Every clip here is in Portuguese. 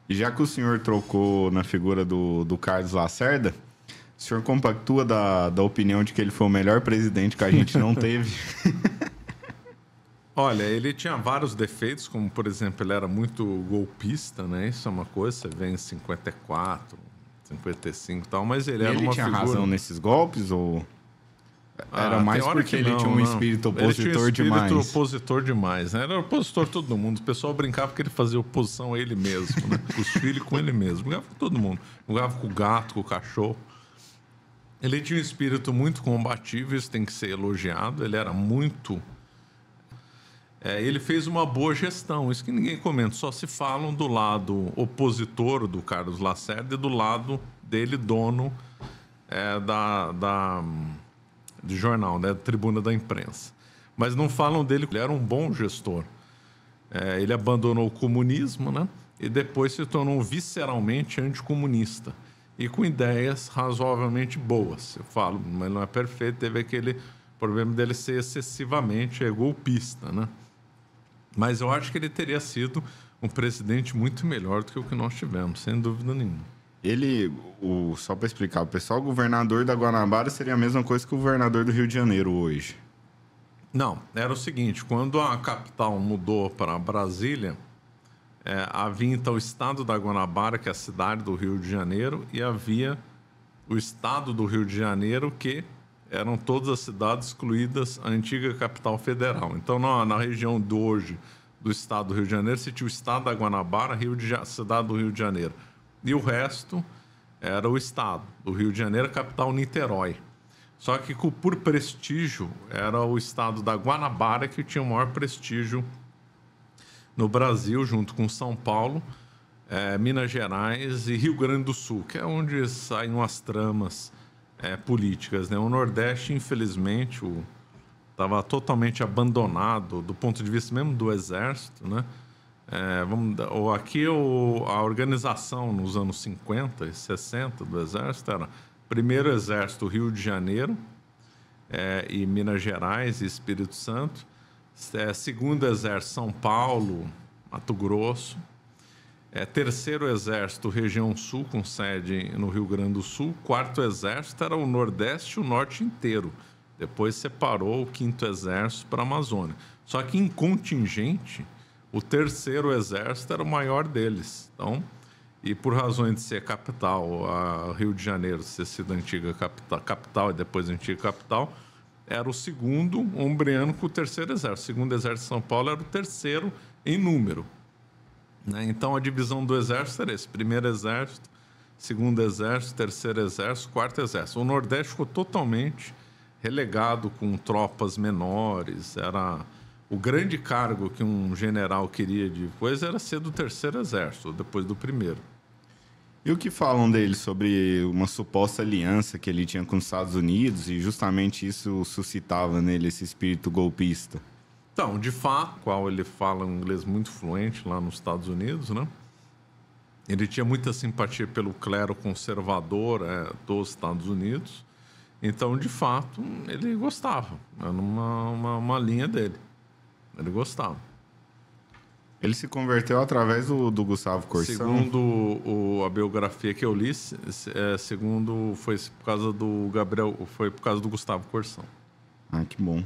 E já que o senhor trocou na figura do Carlos Lacerda, o senhor compactua da opinião de que ele foi o melhor presidente que a gente não teve? Olha, ele tinha vários defeitos, como, por exemplo, ele era muito golpista, né? Isso é uma coisa, você vê em 54, 55 e tal, mas ele era uma tinha figura... razão nesses golpes ou era mais porque ele tinha um espírito opositor demais? Ele tinha um espírito opositor demais, né? Ele era opositor de todo mundo. O pessoal brincava que ele fazia oposição a ele mesmo, né? Com os filhos, com ele mesmo. Brigava com todo mundo. Brigava com o gato, com o cachorro. Ele tinha um espírito muito combativo, isso tem que ser elogiado. Ele era muito... ele fez uma boa gestão, isso que ninguém comenta. Só se falam do lado opositor do Carlos Lacerda e do lado dele, dono de jornal, né, da tribuna da imprensa. Mas não falam dele, ele era um bom gestor. Ele abandonou o comunismo, né, e depois se tornou visceralmente anticomunista. E com ideias razoavelmente boas. Eu falo, mas não é perfeito, teve aquele problema dele ser excessivamente golpista, né? Mas eu acho que ele teria sido um presidente muito melhor do que o que nós tivemos, sem dúvida nenhuma. Só para explicar, o pessoal, o governador da Guanabara seria a mesma coisa que o governador do Rio de Janeiro hoje? Não, era o seguinte, quando a capital mudou para Brasília, havia então o estado da Guanabara, que é a cidade do Rio de Janeiro, e havia o estado do Rio de Janeiro, que eram todas as cidades excluídas a antiga capital federal. Então, na região de hoje do estado do Rio de Janeiro, se tinha o estado da Guanabara, cidade do Rio de Janeiro. E o resto era o estado do Rio de Janeiro, capital Niterói. Só que por prestígio, era o estado da Guanabara que tinha o maior prestígio no Brasil, junto com São Paulo, Minas Gerais e Rio Grande do Sul, que é onde saem as tramas políticas, né? O Nordeste, infelizmente, estava totalmente abandonado do ponto de vista mesmo do Exército, né? Aqui a organização nos anos 50 e 60 do Exército era primeiro Exército Rio de Janeiro e Minas Gerais e Espírito Santo, segundo Exército São Paulo, Mato Grosso, terceiro Exército região Sul com sede no Rio Grande do Sul, quarto Exército era o Nordeste e o Norte inteiro. Depois separou o quinto Exército para a Amazônia. Só que em contingente, o terceiro Exército era o maior deles. Então, e por razões de ser capital, a Rio de Janeiro ter sido a antiga capital e depois a antiga capital, era o segundo ombreando com o terceiro Exército. O segundo Exército de São Paulo era o terceiro em número. Né? Então, a divisão do Exército era esse. Primeiro Exército, segundo Exército, terceiro Exército, quarto Exército. O Nordeste ficou totalmente relegado com tropas menores. Era o grande cargo que um general queria depois era ser do terceiro Exército, depois do primeiro. E o que falam dele sobre uma suposta aliança que ele tinha com os Estados Unidos e justamente isso suscitava nele esse espírito golpista? Então, de fato, qual ele fala um inglês muito fluente lá nos Estados Unidos, né? Ele tinha muita simpatia pelo clero conservador dos Estados Unidos. Então, de fato, ele gostava. Era uma linha dele. Ele gostava. Ele se converteu através do Gustavo Corsão? Segundo a biografia que eu li, segundo foi por causa do Gabriel, foi por causa do Gustavo Corsão. Ah, que bom.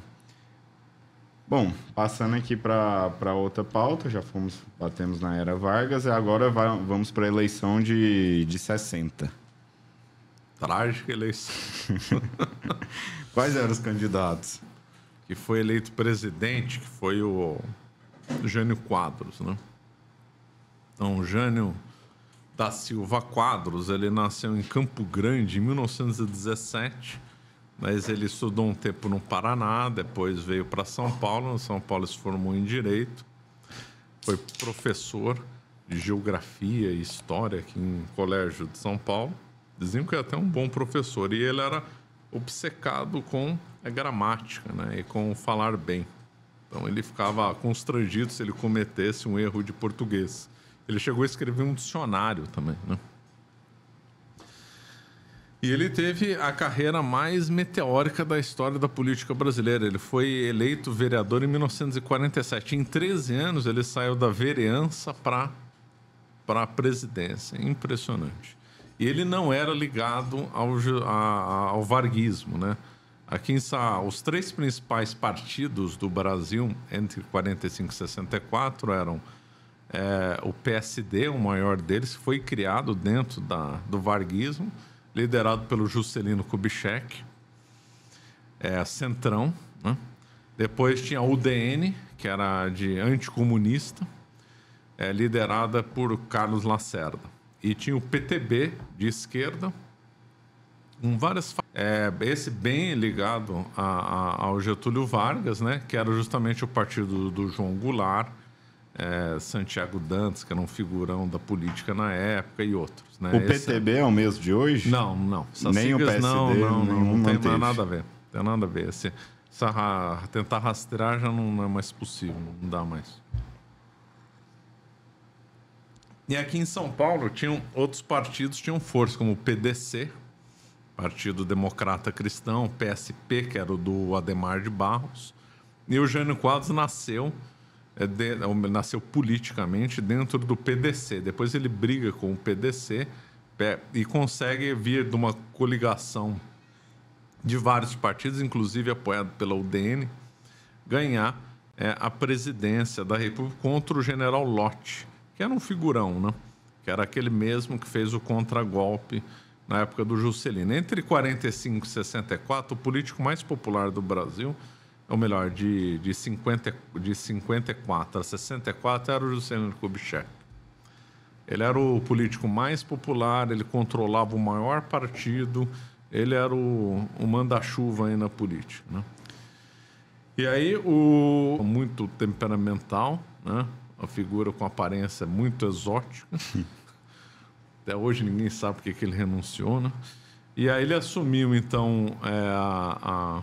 Bom, passando aqui para outra pauta, batemos na era Vargas e agora vamos para a eleição de 60. Trágica eleição. Quais eram os candidatos? Que foi eleito presidente, que foi o Jânio Quadros, né? Então, Jânio da Silva Quadros, ele nasceu em Campo Grande em 1917, mas ele estudou um tempo no Paraná, depois veio para São Paulo. No São Paulo se formou em Direito, foi professor de Geografia e História aqui em Colégio de São Paulo. Diziam que era até um bom professor, e ele era obcecado com a gramática, né, e com falar bem. Então ele ficava constrangido se ele cometesse um erro de português. Ele chegou a escrever um dicionário também, né? E ele teve a carreira mais meteórica da história da política brasileira. Ele foi eleito vereador em 1947. Em 13 anos, ele saiu da vereança para para a presidência. Impressionante. E ele não era ligado ao varguismo, né? Aqui os três principais partidos do Brasil, entre 45 e 64, eram o PSD, o maior deles, que foi criado dentro do varguismo, liderado pelo Juscelino Kubitschek, Centrão, né? Depois tinha a UDN, que era de anticomunista, liderada por Carlos Lacerda. E tinha o PTB, de esquerda, com várias... esse bem ligado ao Getúlio Vargas, né? Que era justamente o partido do João Goulart, Santiago Dantas, que era um figurão da política na época, e outros. Né? O PTB é o mesmo de hoje? Não. Nem o PSD, não tem nada a ver. Tem nada a ver. Tentar rastrear já não é mais possível, não dá mais. E aqui em São Paulo, outros partidos tinham força, como o PDC, Partido Democrata Cristão, o PSP, que era o do Adhemar de Barros, e o Jânio Quadros nasceu politicamente dentro do PDC. Depois ele briga com o PDC e consegue vir de uma coligação de vários partidos, inclusive apoiado pela UDN, ganhar a presidência da República contra o general Lott, que era um figurão, né? Que era aquele mesmo que fez o contragolpe na época do Juscelino. Entre 45 e 64, o político mais popular do Brasil, ou melhor, de 54 a 64, era o Juscelino Kubitschek. Ele era o político mais popular, ele controlava o maior partido, ele era o manda-chuva aí na política, né? E aí, muito temperamental, né? Uma figura com aparência muito exótica. Até hoje ninguém sabe por que ele renunciou, né? E aí ele assumiu, então, a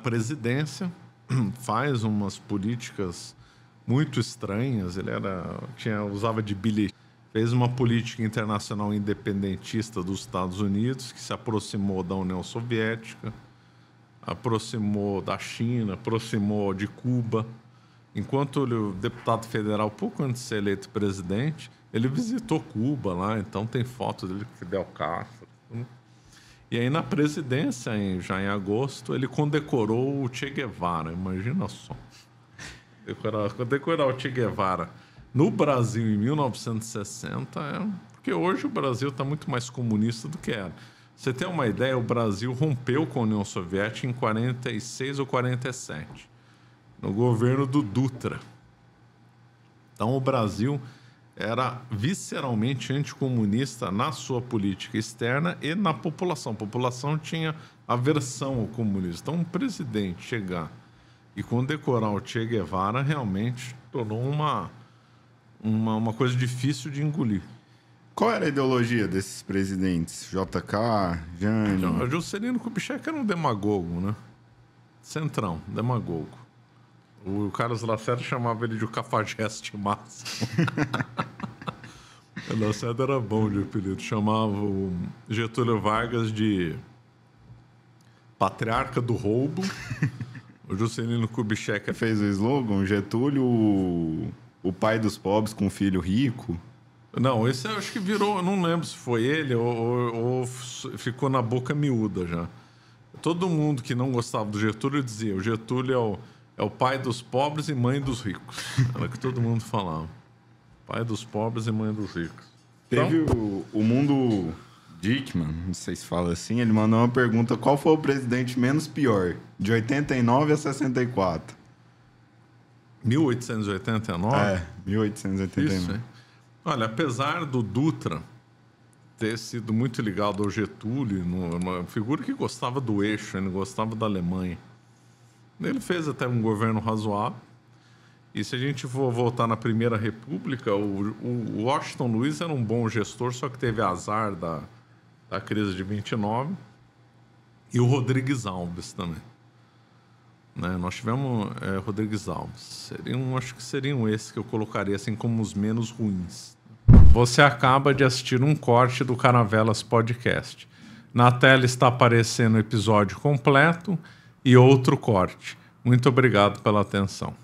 presidência, faz umas políticas muito estranhas. Ele usava de bilhete. Fez uma política internacional independentista dos Estados Unidos, que se aproximou da União Soviética, aproximou da China, aproximou de Cuba. Enquanto o deputado federal, pouco antes de ser eleito presidente, ele visitou Cuba lá, então tem foto dele com Fidel Castro. E aí na presidência, já em agosto, ele condecorou o Che Guevara, imagina só. Condecorar o Che Guevara no Brasil em 1960, porque hoje o Brasil está muito mais comunista do que era. Você tem uma ideia, o Brasil rompeu com a União Soviética em 46 ou 47. No governo do Dutra. Então, o Brasil era visceralmente anticomunista na sua política externa e na população. A população tinha aversão ao comunismo. Então, um presidente chegar e condecorar o Che Guevara realmente tornou uma coisa difícil de engolir. Qual era a ideologia desses presidentes? JK, Jânio? O Juscelino Kubitschek era um demagogo, né? Centrão, demagogo. O Carlos Lacerda chamava ele de o cafajeste máximo. O Lacerda era bom de apelido. Chamava o Getúlio Vargas de patriarca do roubo. O Juscelino Kubitschek fez o slogan, Getúlio, o pai dos pobres com filho rico. Não, esse eu acho que virou... Não lembro se foi ele ou ficou na boca miúda já. Todo mundo que não gostava do Getúlio dizia o Getúlio é o pai dos pobres e mãe dos ricos. Era o que todo mundo falava. Pai dos pobres e mãe dos ricos. Teve o Mundo Dickman, não sei se fala assim, ele mandou uma pergunta: qual foi o presidente menos pior, de 89 a 64? 1889? 1889. Isso, hein? Olha, apesar do Dutra ter sido muito ligado ao Getúlio, uma figura que gostava do eixo, ele gostava da Alemanha. Ele fez até um governo razoável. E se a gente for voltar na Primeira República, o Washington Luiz era um bom gestor, só que teve azar da crise de 29. E o Rodrigues Alves também. Né? Nós tivemos Rodrigues Alves. Acho que seriam esses que eu colocaria assim como os menos ruins. Você acaba de assistir um corte do Caravelas Podcast. Na tela está aparecendo o episódio completo e outro corte. Muito obrigado pela atenção.